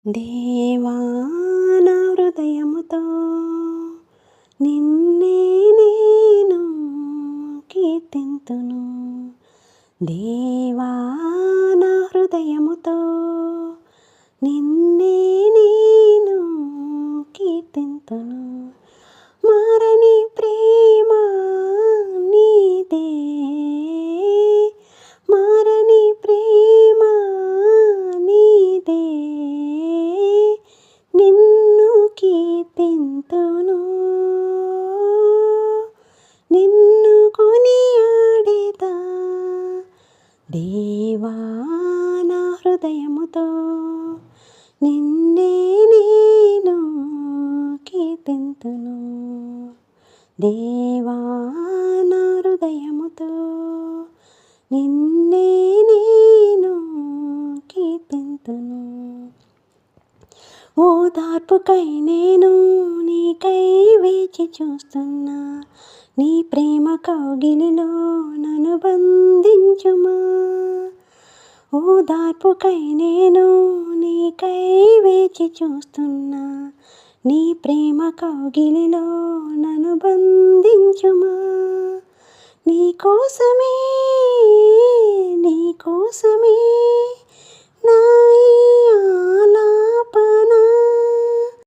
దేవా నా హృదయముతో నిన్నే నేను కీర్తింతును. దేవా నా హృదయముతో నిన్నే నేను కీర్తింతును. మారని ప్రేమ నీదే, మారని ప్రేమ నీదే, నిన్ను కీర్తింతును, నిన్ను కొనియాడేదా. దేవా నా హృదయముతో నిన్నే నేను కీర్తింతును. దేవా నా హృదయముతో నిన్నే నేను కీర్తింతును. ఓదార్పుకై నేను నీకై వేచి చూస్తున్నా, నీ ప్రేమ కౌగిలిలో నన్ను బంధించుమా. ఓదార్పుకై నేను నీకై వేచి చూస్తున్నా, నీ ప్రేమ కౌగిలిలో నన్ను బంధించుమా. నీ కోసమే